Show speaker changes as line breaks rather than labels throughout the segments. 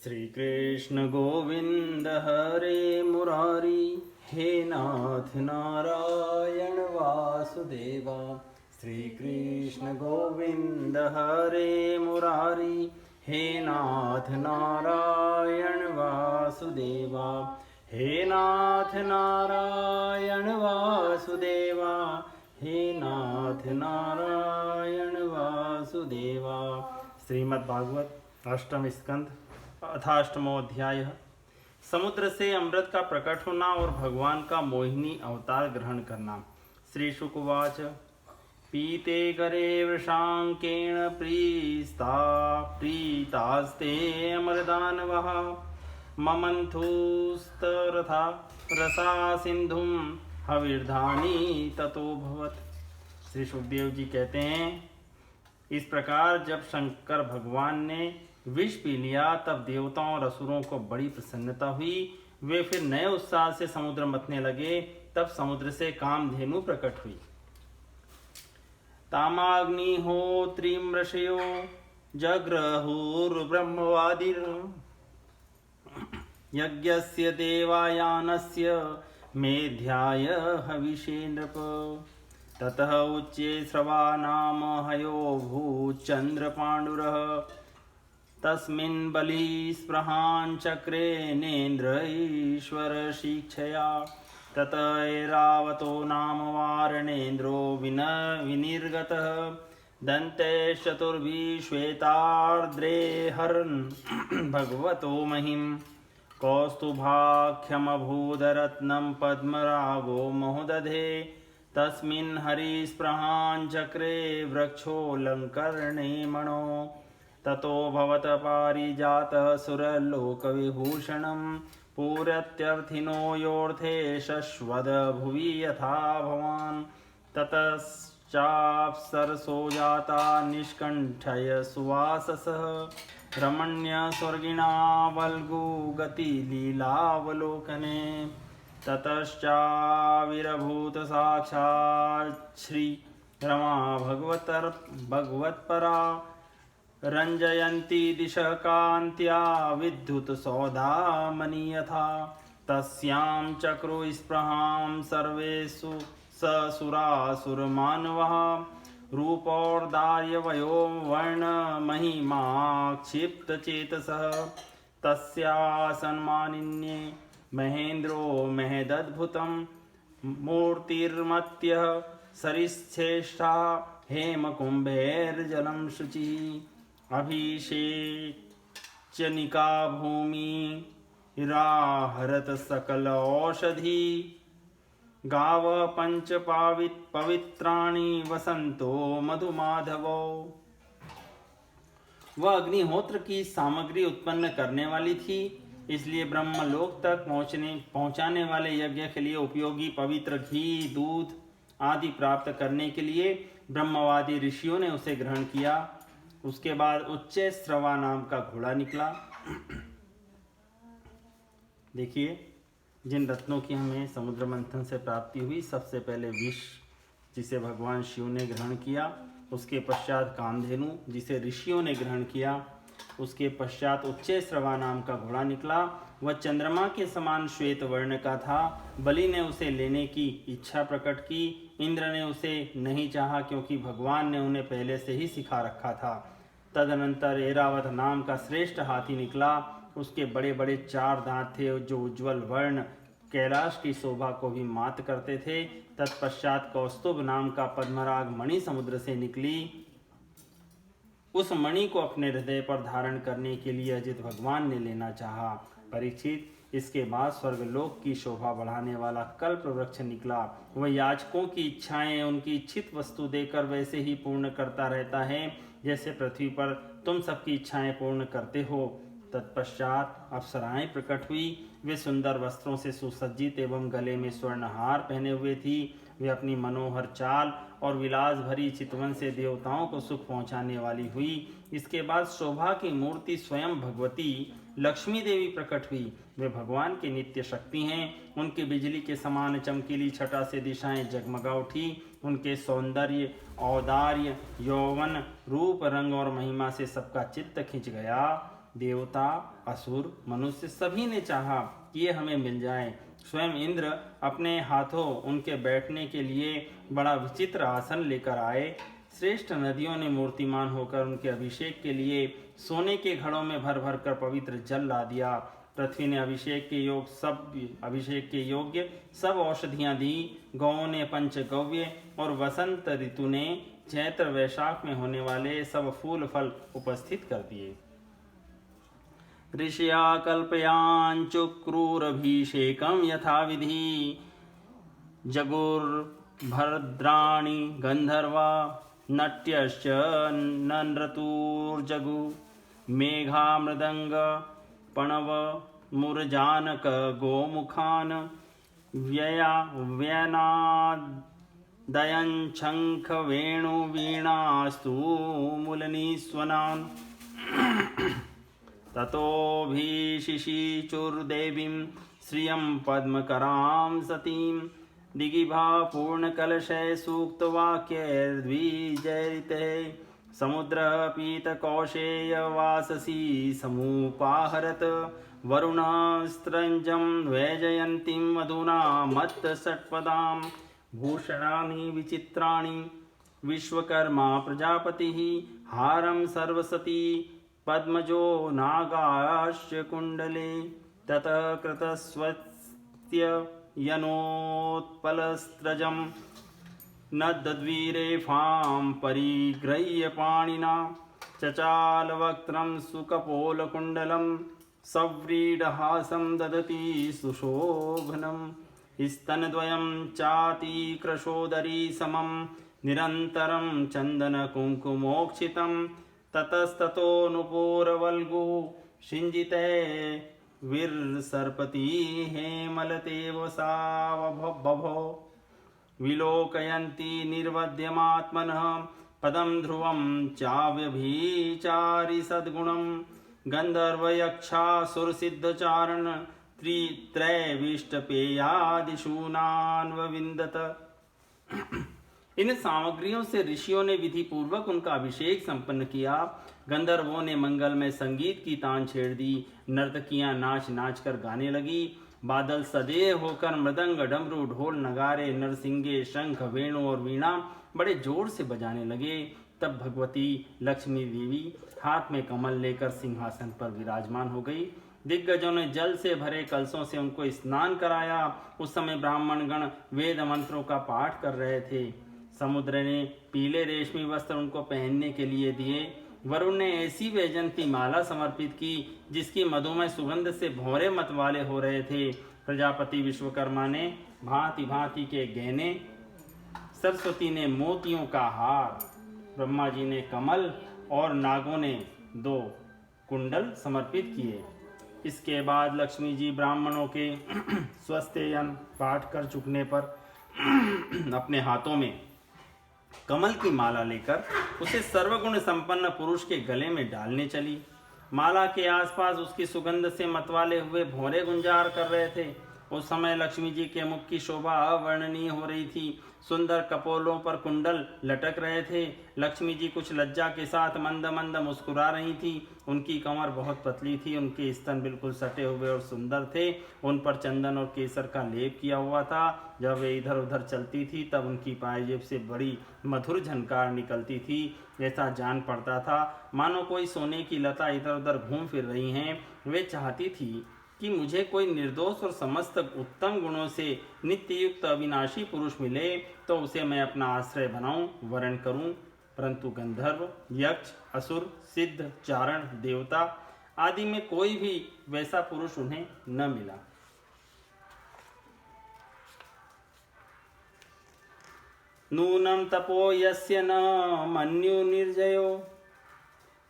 श्री कृष्ण गोविंद हरे मुरारी, हे नाथ नारायण वासुदेवा। श्री कृष्ण गोविंद हरे मुरारी, हे नाथ नारायण वासुदेवा। हे नाथ नारायण वासुदेवा, हे नाथ नारायण वासुदेवा। श्रीमद् भागवत अष्टम स्कंद अथाष्टमो अध्याय। समुद्र से अमृत का प्रकट होना और भगवान का मोहिनी अवतार ग्रहण करना। श्री शुक उवाच। पीते करे वृषांकेण प्रीतास्ते अमरदानवः, ममन्थुस्तरथा रसा सिंधुम हविर्धानी ततो भवत्। श्री सुखदेव जी कहते हैं, इस प्रकार जब शंकर भगवान ने विष पी लिया तब देवताओं और असुरों को बड़ी प्रसन्नता हुई। वे फिर नए उत्साह से समुद्र मथने लगे। तब समुद्र से कामधेनु प्रकट हुई। तामाग्निहोत्रीं ऋषयो जग्रहुर्ब्रह्मवादिर, यज्ञस्य देवायानस्य मेध्याय हविषे नृप। ततः उच्चे स्रवा नाम हयो भूचन्द्रपाण्डुरः, तस्मिन् बली स्पृहां चक्रे नेन्द्र ईश्वर शिक्षया। तत ऐरावतो नाम वारणेन्द्रो विनिर्गतः, दन्तैश्चतुर्भिः श्वेतार्द्रे हरन् भगवतो महिम्। कौस्तुभाख्यमभूदरत्नं पद्मरागो महोदधे, तस्मिन् हरिस्पृहां चक्रे वृक्षोऽलङ्करणे मणो। ततो भवत पारिजातः सुरलोकविभूषणं, पूरत्यर्थिनो योऽर्थे शश्वद भुवि यथा भवान्। ततश्चाप्सरसो जाता निष्कण्ठय सुवाससः, रमण्य स्वर्गिणा वल्गुगतिलीलावलोकने। ततश्चाविरभूत साक्षात् श्री रमा भगवत्परा, रञ्जयन्ती दिशः कान्त्या विद्युत सौदामणि यथा। तस्यां चक्रुस्पृहां सर्वेषु ससुरासुरमानवः, रूपौर्दार्यवयो वर्णमहिमाक्षिप्तचेतसः। तस्यासन्मानिन्ये महेन्द्रो महदद्भुतं, मूर्तिर्मत्यः सरिश्रेष्ठा हेमकुम्भैर्जलं शुचिः। अभिषेचनिका भूमिराहरत सकल औषधि, गाव पंच पवित्राणि वसंतो मधुमाधवो। वह अग्निहोत्र की सामग्री उत्पन्न करने वाली थी, इसलिए ब्रह्मलोक तक पहुंचाने वाले यज्ञ के लिए उपयोगी पवित्र घी, दूध आदि प्राप्त करने के लिए ब्रह्मवादी ऋषियों ने उसे ग्रहण किया। उसके बाद उच्चे स्रवा नाम का घोड़ा निकला। देखिए, जिन रत्नों की हमें समुद्र मंथन से प्राप्ति हुई, सबसे पहले विष जिसे भगवान शिव ने ग्रहण किया, उसके पश्चात कामधेनु जिसे ऋषियों ने ग्रहण किया, उसके पश्चात उच्चे स्रवा नाम का घोड़ा निकला। वह चंद्रमा के समान श्वेत वर्ण का था। बलि ने उसे लेने की इच्छा प्रकट की। इंद्र ने उसे नहीं चाहा क्योंकि भगवान ने उन्हें पहले से ही सिखा रखा था। तदनंतर ऐरावत नाम का श्रेष्ठ हाथी निकला। उसके बड़े बड़े 4 दांत थे जो उज्ज्वल वर्ण कैलाश की शोभा को भी मात करते थे। तत्पश्चात कौस्तुभ नाम का पद्मराग मणि समुद्र से निकली। उस मणि को अपने हृदय पर धारण करने के लिए अजित भगवान ने लेना चाहा। परीक्षित, इसके बाद स्वर्गलोक की शोभा बढ़ाने वाला कल्प वृक्ष निकला। वह याचकों की इच्छाएं उनकी इच्छित वस्तु देकर वैसे ही पूर्ण करता रहता है जैसे पृथ्वी पर तुम सबकी इच्छाएं पूर्ण करते हो। तत्पश्चात अप्सराएं प्रकट हुई। वे सुंदर वस्त्रों से सुसज्जित एवं गले में स्वर्णहार पहने हुए थी। वे अपनी मनोहर चाल और विलास भरी चितवन से देवताओं को सुख पहुंचाने वाली हुई। इसके बाद शोभा की मूर्ति स्वयं भगवती लक्ष्मी देवी प्रकट हुई। वे भगवान की नित्य शक्ति हैं। उनकी बिजली के समान चमकीली छटा से दिशाएं जगमगा उठी। उनके सौंदर्य, औदार्य, यौवन, रूप, रंग और महिमा से सबका चित्त खिंच गया। देवता, असुर, मनुष्य सभी ने चाहा कि ये हमें मिल जाए। स्वयं इंद्र अपने हाथों उनके बैठने के लिए बड़ा विचित्र आसन लेकर आए। श्रेष्ठ नदियों ने मूर्तिमान होकर उनके अभिषेक के लिए सोने के घड़ों में भर भर कर पवित्र जल ला दिया। पृथ्वी ने अभिषेक के योग्य सब औषधियां दी। गौओं ने पंचगव्य और वसंत ऋतु ने चैत्र वैशाख में होने वाले सब फूल फल उपस्थित कर दिए। ऋषिया कल्पयाञ्चुक्रूरभिषेकं यथाविधि जगुर्भद्राणि गन्धर्वा नट्यश्च ननृतुर्जगु मेघा मृदंग पणव मुरजानक गोमुखान व्यनादयं शंख वेणु वीणास्तु मूलनिस्वनान् ततोऽभिशिशिचुर्देवीं श्रियं पद्मकरां सतीं दिगिभा पूर्णकलशे सूक्तवाक्यैर्द्विजैरिते समुद्रपीतकौशेयवाससी समुपाहरत वरुणस्त्रंजं वैजयन्तीं मधुना मत्तषट्पदां भूषणानि विचित्राणि विश्वकर्मा प्रजापतिः हारं सर्वसती पद्मजो नागाश्च कुण्डले ततः कृतस्वस्य यनोत्पलस्त्रजं नद्द्वीरेफां परिगृह्य पाणिना चचालवक्त्रं सुकपोलकुण्डलं सव्रीडहासं ददति सुशोभनं स्तनद्वयं चातिकृशोदरी समं निरन्तरं चन्दनकुङ्कुमोक्षितं ततस्ततो नुपूरवल्गुः शिञ्जिते विर्सर्पति हेमलतेव सा बभो विलोकयन्ती निर्वद्यमात्मनः पदं ध्रुवं चाव्यभिचारि सद्गुणं गन्धर्वयक्षासुरसिद्धचारण त्रैविष्टपेयादिशूनान्वविन्दत। इन सामग्रियों से ऋषियों ने विधि पूर्वक उनका अभिषेक संपन्न किया। गंधर्वों ने मंगलमय संगीत की तान छेड़ दी। नर्तकियां नाच नाच कर गाने लगी। बादल सदैव होकर मृदंग, डमरू, ढोल, नगारे, नरसिंगे, शंख, वेणु और वीणा बड़े जोर से बजाने लगे। तब भगवती लक्ष्मी देवी हाथ में कमल लेकर सिंहासन पर विराजमान हो गई। दिग्गजों ने जल से भरे कलशों से उनको स्नान कराया। उस समय ब्राह्मण गण वेद मंत्रों का पाठ कर रहे थे। समुद्र ने पीले रेशमी वस्त्र उनको पहनने के लिए दिए। वरुण ने ऐसी वैजयंती माला समर्पित की जिसकी मधुमय सुगंध से भौरे मतवाले हो रहे थे। प्रजापति विश्वकर्मा ने भांति भांति के गहने, सरस्वती ने मोतियों का हार, ब्रह्मा जी ने कमल और नागों ने 2 कुंडल समर्पित किए। इसके बाद लक्ष्मी जी ब्राह्मणों के स्वस्तेयन पाठ कर चुकने पर अपने हाथों में कमल की माला लेकर उसे सर्वगुण संपन्न पुरुष के गले में डालने चली। माला के आसपास उसकी सुगंध से मतवाले हुए भौरे गुंजार कर रहे थे। उस समय लक्ष्मी जी के मुख की शोभा अवर्णनीय हो रही थी। सुंदर कपोलों पर कुंडल लटक रहे थे। लक्ष्मी जी कुछ लज्जा के साथ मंद मंद मुस्कुरा रही थी। उनकी कमर बहुत पतली थी। उनके स्तन बिल्कुल सटे हुए और सुंदर थे। उन पर चंदन और केसर का लेप किया हुआ था। जब वे इधर उधर चलती थी तब उनकी पायजेब से बड़ी मधुर झनकार निकलती थी। ऐसा जान पड़ता था मानो कोई सोने की लता इधर उधर घूम फिर रही हैं। वे चाहती थी कि मुझे कोई निर्दोष और समस्त उत्तम गुणों से नित्य युक्त अविनाशी पुरुष मिले तो उसे मैं अपना आश्रय बनाऊं, वरण करूं। परंतु गंधर्व, यक्ष, असुर, सिद्ध, चारण, देवता आदि में कोई भी वैसा पुरुष उन्हें न मिला। नूनं तपो यस्य न मन्यु निर्जयो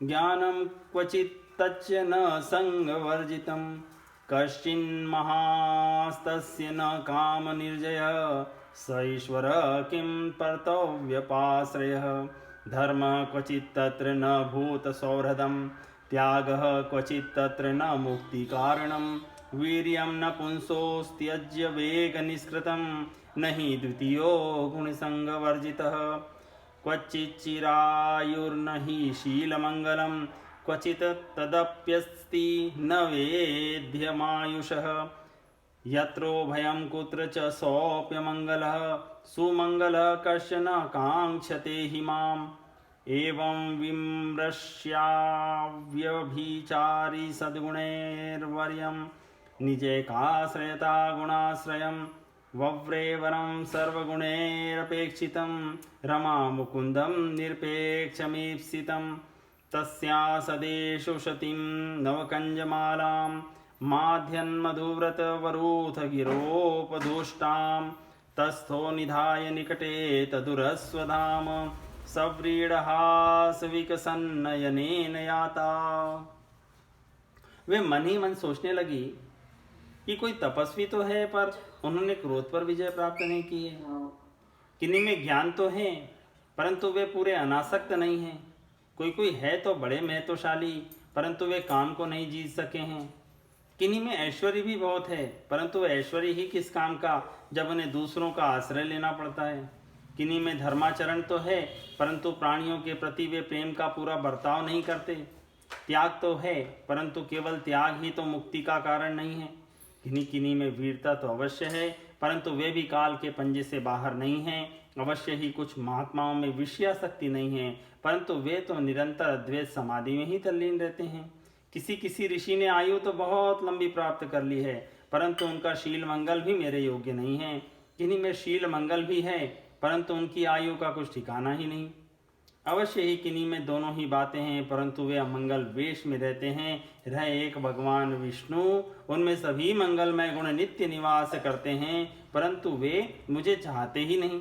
ज्ञानं क्वचित् तच्च न संगवर्जितं कश्चिन्महास्तस्य न काम निर्जय स ईश्वर किं पर्तव्यपाश्रयः धर्म क्वचित् तत्र न भूत सौहृदं त्यागः क्वचित् तत्र न मुक्ति कारणं वीर्यं न पुंसोस्त्यज्य वेग निष्कृतं न हि द्वितीयो गुणसंगवर्जितः क्वचिच्चिरायुर्न हि शीलमंगलं क्वचित् तदप्यस्ति न वेद्यमायुषः यत्रो भयं कुत्र च सोऽप्यमङ्गलः सुमङ्गलः कश्चन काङ्क्षते हि माम् एवं विमृश्याव्यभिचारी सद्गुणैर्वर्यं निजैकाश्रयता गुणाश्रयं वव्रे वरं सर्वगुणैरपेक्षितं रमा मुकुन्दं निरपेक्षमीप्सितं तस्या सदेषु शतीं नवकञ्जमालां माध्यन्मधुव्रतवरूथगिरोपदुष्टां तस्थो निधाय निकटे तदुरस्वधाम सव्रीडहासविकसन्नयनेन याता। वे मन ही मन सोचने लगी कि कोई तपस्वी तो है पर उन्होंने क्रोध पर विजय प्राप्त नहीं की है। किन्हीं में ज्ञान तो है परंतु वे पूरे अनासक्त नहीं हैं। कोई कोई है तो बड़े महत्वशाली परंतु वे काम को नहीं जीत सके हैं। किन्हीं में ऐश्वर्य भी बहुत है परंतु ऐश्वर्य ही किस काम का जब उन्हें दूसरों का आश्रय लेना पड़ता है। किन्हीं में धर्माचरण तो है परंतु प्राणियों के प्रति वे प्रेम का पूरा बर्ताव नहीं करते। त्याग तो है परंतु केवल त्याग ही तो मुक्ति का कारण नहीं है। किन्हीं किन्हीं में वीरता तो अवश्य है परंतु वे भी काल के पंजे से बाहर नहीं हैं। अवश्य ही कुछ महात्माओं में विषयासक्ति नहीं है परंतु वे तो निरंतर अद्वैत समाधि में ही तल्लीन रहते हैं। किसी किसी ऋषि ने आयु तो बहुत लंबी प्राप्त कर ली है परंतु उनका शील मंगल भी मेरे योग्य नहीं है। किन्हीं में शील मंगल भी है परंतु उनकी आयु का कुछ ठिकाना ही नहीं। अवश्य ही किन्हीं में दोनों ही बातें हैं परंतु वे अमंगल वेश में रहते हैं। रह एक भगवान विष्णु उनमें सभी मंगलमय गुण नित्य निवास करते हैं परंतु वे मुझे चाहते ही नहीं।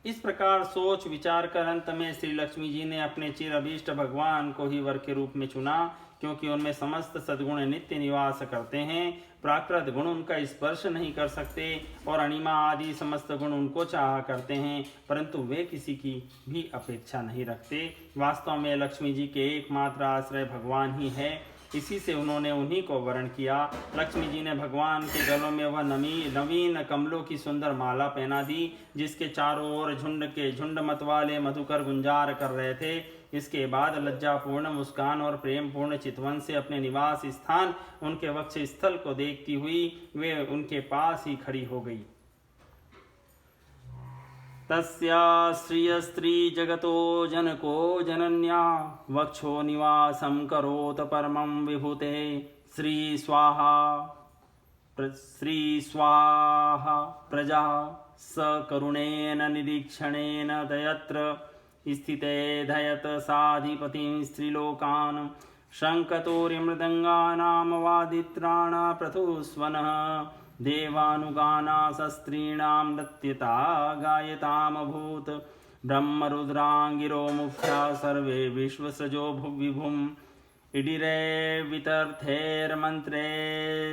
इस प्रकार सोच विचार कर अंत में श्री लक्ष्मी जी ने अपने चिर अभीष्ट भगवान को ही वर के रूप में चुना क्योंकि उनमें समस्त सद्गुण नित्य निवास करते हैं। प्राकृत गुण उनका स्पर्श नहीं कर सकते और अणिमा आदि समस्त गुण उनको चाहा करते हैं परंतु वे किसी की भी अपेक्षा नहीं रखते। वास्तव में लक्ष्मी जी के एकमात्र आश्रय भगवान ही है। इसी से उन्होंने उन्हीं को वर्ण किया। लक्ष्मी जी ने भगवान के गलों में वह नवीन कमलों की सुंदर माला पहना दी जिसके चारों ओर झुंड के झुंड मतवाले मधुकर गुंजार कर रहे थे। इसके बाद लज्जापूर्ण मुस्कान और प्रेम पूर्ण चितवन से अपने निवास स्थान उनके वक्ष स्थल को देखती हुई वे उनके पास ही खड़ी हो गई। तस्या श्रियस्त्री जगतो जनको जनन्या वक्षो निवासं करोत परमं विभूते श्री स्वाहा प्रजा सकरुणेन निरीक्षणेन दयत्र स्थिते धयत साधिपतिं स्त्रीलोकान् शङ्खतोर्यमृदङ्गानां वादित्राण प्रथुस्वनः देवानुगाना सस्त्रीणां नृत्यता गायतामभूत् ब्रह्मरुद्राङ्गिरो मुख्या सर्वे विश्वसृजो भुविभुम् इडिरे वितर्थैर्मन्त्रे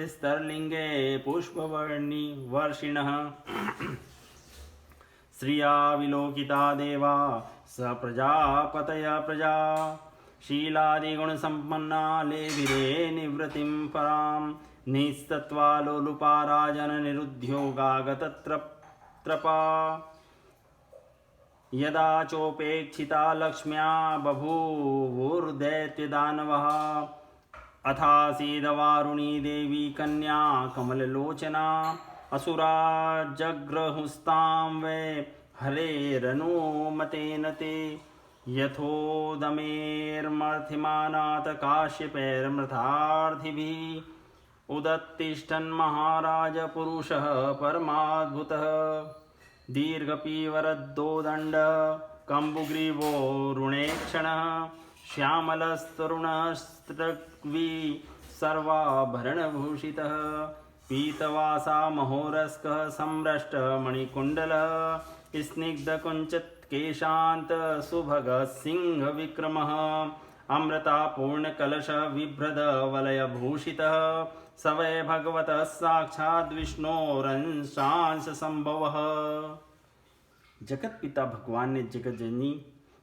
स्तरलिङ्गे पुष्पवर्णि वर्षिणः श्रिया विलोकिता देवा स प्रजापतय प्रजा शीलादिगुणसम्पन्ना लेभिरे निवृत्तिं परां निस्तत्वा लोलुपा राजन निरुद्योगागतत्रपा यदा चोपेक्षिता लक्ष्म्या बभूवुर्दैत्यदानवः अथासीदवारुणी देवी कन्या कमललोचना असुरा जग्रहुस्तां वै हरेरनुमतेन ते यथोदमेर्मथिमानात् काश्यपैर्मृथार्थिभिः उदत्तिष्ठन् महाराज पुरुषः परमाद्भुतः दीर्घपीवरद्दोदण्ड कम्बुग्रीवोरुणेक्षणः श्यामलस्तरुणस्तृग्वी सर्वाभरणभूषितः पीतवासा महोरस्कः सम्भ्रष्टमणिकुण्डलः स्निग्धकुञ्चितकेशान्त सुभगसिंहविक्रमः अमृतापूर्णकलशः बिभ्रदवलयभूषितः स वै भगवतः साक्षात् विष्णोरंशांश संभवः। जगत पिता भगवान ने जगत जननी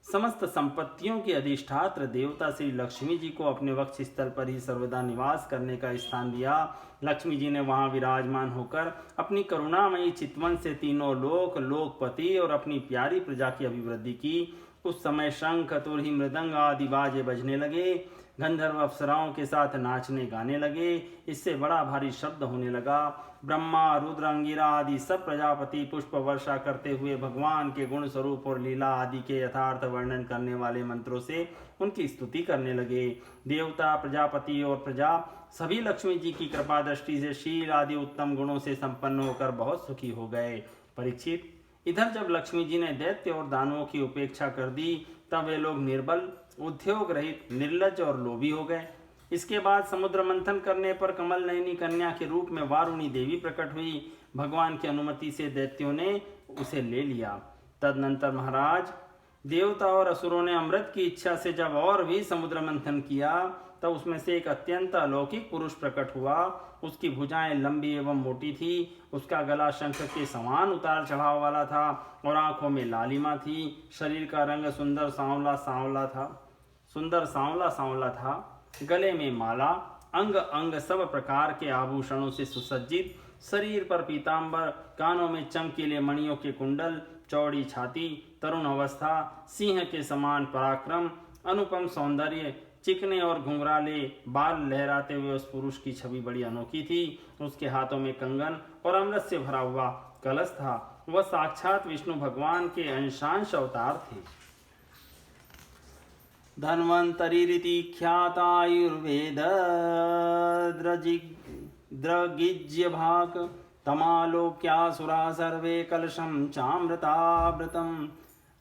समस्त संपत्तियों के अधिष्ठात्र देवता श्री लक्ष्मी जी को अपने वक्ष स्थल पर ही सर्वदा निवास करने का स्थान दिया। लक्ष्मी जी ने वहां विराजमान होकर अपनी करुणामयी चितवन से तीनों लोक लोकपति और अपनी प्यारी प्रजा की अभिवृद्धि की। उस समय शंख तुरही मृदंग आदि बाजे बजने लगे। गंधर्व अप्सराओं के साथ नाचने गाने लगे। इससे बड़ा भारी शब्द होने लगा। ब्रह्मा, रुद्र, अंगिरा आदि सब प्रजापति पुष्प वर्षा करते हुए भगवान के गुण स्वरूप और लीला आदि के यथार्थ वर्णन करने वाले मंत्रों से उनकी स्तुति करने लगे। देवता, प्रजापति और प्रजा सभी लक्ष्मी जी की कृपा दृष्टि से शील आदि उत्तम गुणों से संपन्न होकर बहुत सुखी हो गए। परीक्षित, इधर जब लक्ष्मी जी ने दैत्य और दानवों की उपेक्षा कर दी, तब वे लोग निर्बल, उद्योग रहित, निर्लज और लोभी हो गए। इसके बाद समुद्र मंथन करने पर कमल नयनी कन्या के रूप में वारुणी देवी प्रकट हुई। भगवान की अनुमति से दैत्यों ने उसे ले लिया। तदनंतर महाराज, देवता और असुरों ने अमृत की इच्छा से जब और भी समुद्र मंथन किया, तब उसमें से एक अत्यंत अलौकिक पुरुष प्रकट हुआ। उसकी भुजाएं लंबी एवं मोटी थी, उसका गला शंख के समान उतार चढ़ाव वाला था और आंखों में लालिमा थी। शरीर का रंग सुंदर सांवला सांवला था। गले में माला, अंग अंग सब प्रकार के आभूषणों से सुसज्जित, शरीर पर पीतांबर, कानों में चमकीले मणियों के कुंडल, चौड़ी छाती, तरुण अवस्था, सिंह के समान पराक्रम, अनुपम सौंदर्य, चिकने और घुंघराले बाल लहराते हुए उस पुरुष की छवि बड़ी अनोखी थी। उसके हाथों में कंगन और अमृत से भरा हुआ कलश था। वह साक्षात विष्णु भगवान के अंशांश अवतार थे। धन्वन्तरिरिति ख्यातायुर्वेद द्रगिज्यभाक् तमालोक्यासुरा सर्वे कलशं चामृतावृतं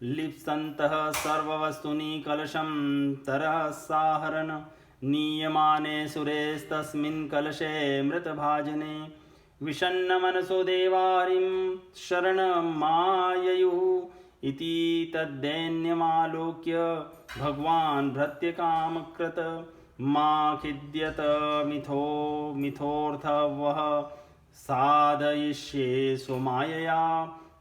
लिप्सन्तः सर्ववस्तूनि कलशं तरसाहरन् नीयमाने सुरेस्तस्मिन् कलशे मृतभाजने विषण्णमनसो देवारिं शरणमाययुः इति तद्दैन्यमालोक्य भगवान् भृत्यकामकृत मा खिद्यत मिथोऽर्थ वः साधयिष्ये स्वमायया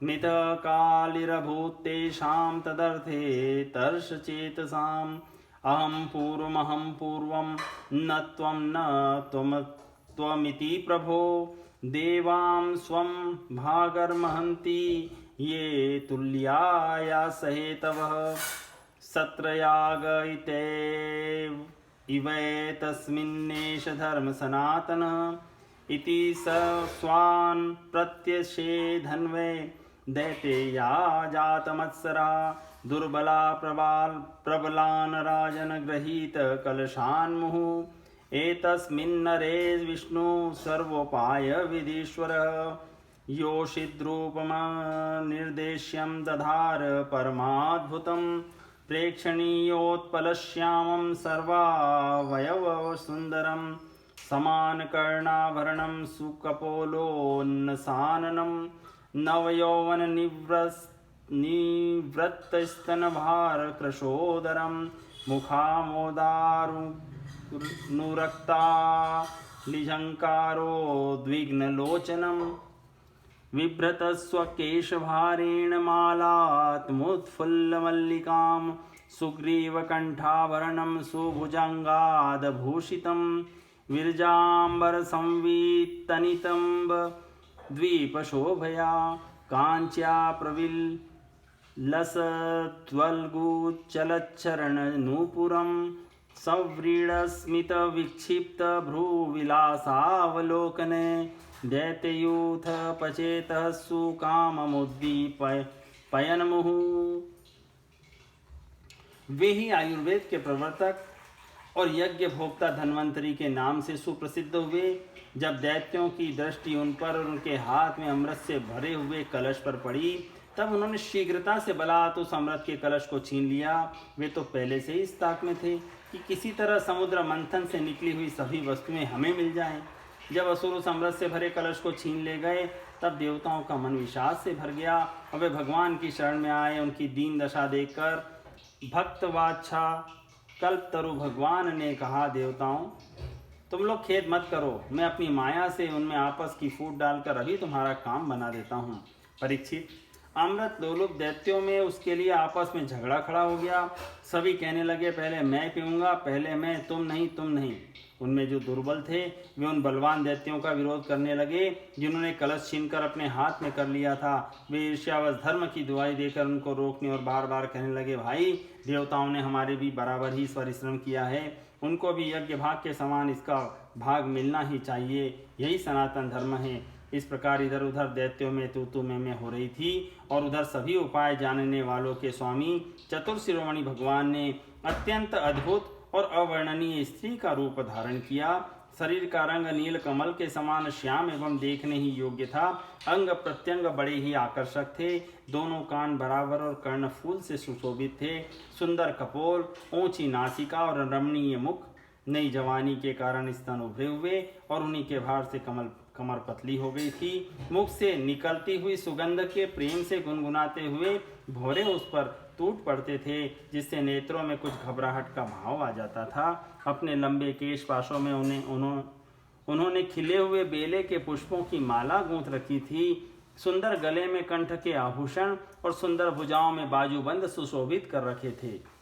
मितकालिरभूत् तेषां तदर्थे तर्षचेतसाम् अहं पूर्वं न त्वमिति प्रभो देवां स्वं भागर्महन्ति ये तुल्याया सहेतवः सत्रयाग इवैतस्मिन्नेष धर्म सनातनः इति स स्वान् प्रत्यशे धन्वे दैतेया जातमत्सरा दुर्बला प्रबलान् राजन् गृहीत कलशान्मुहुः एतस्मिन्नरे विष्णु सर्वोपाय विधीश्वरः योषिद्रूपम निर्देश्यं दधार परमाद्भुतं प्रेक्षणीयोत्पलश्यामं सर्वावयव सुन्दरं समानकर्णाभरणं सुकपोलोन्नसाननं नवयौवन निवृत्तस्तनभार कृशोदरं मुखामोदारुनुरक्ता लिझङ्कारोद्विग्नलोचनं बिभ्रतस्वकेशभारेण मालात्मुत्फुल्लमल्लिकां सुग्रीवकण्ठाभरणं सुभुजङ्गादभूषितं विरजाम्बरसंवीतनितम्ब द्वीपशोभया काञ्च्या प्रविलसत्वल्गुचलच्चरणनूपुरं सव्रीडस्मितविक्षिप्तभ्रूविलासावलोकने दैत्ययूथ पचेतः सुकाममुद्दीपयन्मुहुः। वे ही आयुर्वेद के प्रवर्तक और यज्ञ भोक्ता धन्वंतरी के नाम से सुप्रसिद्ध हुए। जब दैत्यों की दृष्टि उन पर और उनके हाथ में अमृत से भरे हुए कलश पर पड़ी, तब उन्होंने शीघ्रता से बलात् उस अमृत के कलश को छीन लिया। वे तो पहले से ही इस ताक में थे कि किसी तरह समुद्र मंथन से निकली हुई सभी वस्तुएं हमें मिल जाएं। जब असुर उस अमृत से भरे कलश को छीन ले गए, तब देवताओं का मन विषाद से भर गया और वे भगवान की शरण में आए। उनकी दीन दशा देखकर भक्तवाच्छा कल्पतरु भगवान ने कहा, देवताओं, तुम लोग खेद मत करो, मैं अपनी माया से उनमें आपस की फूट डालकर अभी तुम्हारा काम बना देता हूँ। परीक्षित, अमृत लोलुप दैत्यों में उसके लिए आपस में झगड़ा खड़ा हो गया। सभी कहने लगे, पहले मैं पीऊँगा, पहले मैं, तुम नहीं। उनमें जो दुर्बल थे वे उन बलवान दैत्यों का विरोध करने लगे जिन्होंने कलश छीनकर अपने हाथ में कर लिया था। वे ईर्ष्यावश धर्म की दुहाई देकर उनको रोकने और बार बार कहने लगे, भाई, देवताओं ने हमारे भी बराबर ही परिश्रम किया है, उनको भी यज्ञ भाग के समान इसका भाग मिलना ही चाहिए, यही सनातन धर्म है। इस प्रकार इधर उधर दैत्यों में तू मैं हो रही थी, और उधर सभी उपाय जानने वालों के स्वामी चतुर शिरोमणि भगवान ने अत्यंत अद्भुत और अवर्णनीय स्त्री का रूप धारण किया। शरीर का रंग नील कमल के समान श्याम एवं देखने ही योग्य था। अंग प्रत्यंग बड़े ही आकर्षक थे। दोनों कान बराबर और कर्ण फूल से सुशोभित थे। सुंदर कपोल, ऊंची नासिका और रमणीय मुख, नई जवानी के कारण स्तन उभरे हुए और उन्हीं के भार से कमर पतली हो गई थी। मुख से निकलती हुई सुगंध के प्रेम से गुनगुनाते हुए भौरे उस पर टूट पड़ते थे, जिससे नेत्रों में कुछ घबराहट का भाव आ जाता था। अपने लंबे केश पाशों में उन्होंने खिले हुए बेले के पुष्पों की माला गूंथ रखी थी। सुंदर गले में कंठ के आभूषण और सुंदर भुजाओं में बाजूबंद सुशोभित कर रखे थे।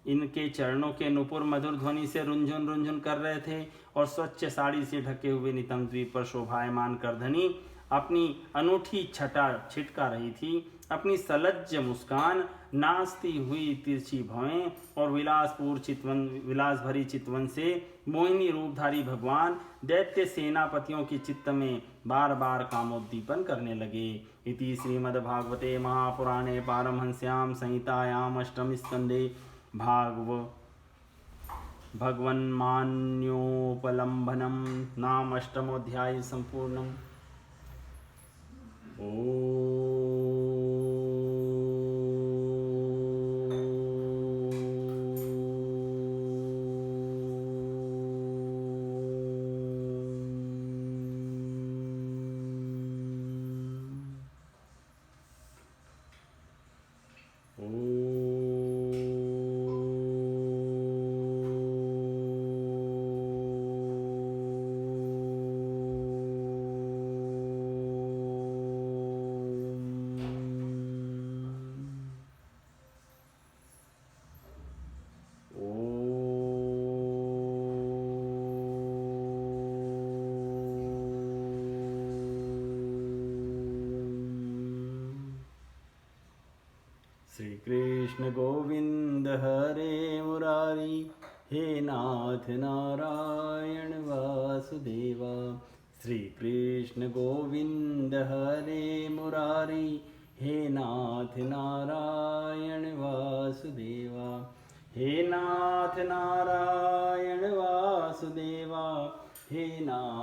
इनके चरणों के नुपुर मधुर ध्वनि से रुंझुन रुंझुन कर रहे थे, और स्वच्छ साड़ी से ढके हुए नितंब द्वीप पर शोभायमान करधनी अपनी अनूठी छटा छिटका रही थी। अपनी सलज्ज मुस्कान, नाचती हुई तिरछी भवें और विलास भरी चितवन से मोहिनी रूपधारी भगवान दैत्य सेनापतियों के चित्त में बार बार कामोद्दीपन करने लगे। इति श्रीमद्भागवते महापुराणे पारमहंस्यां संहितायाम् अष्टम स्कंदे भगवन्मान्योपलम्भनं नाम अष्टमोऽध्याय सम्पूर्णम्। श्री कृष्ण गोविंद हरे मुरारी, हे नाथ नारायण वासुदेवा। श्री कृष्ण गोविंद हरे मुरारी, हे नाथ नारायण वासुदेवा। हे नाथ नारायण वासुदेवा, हे नाथ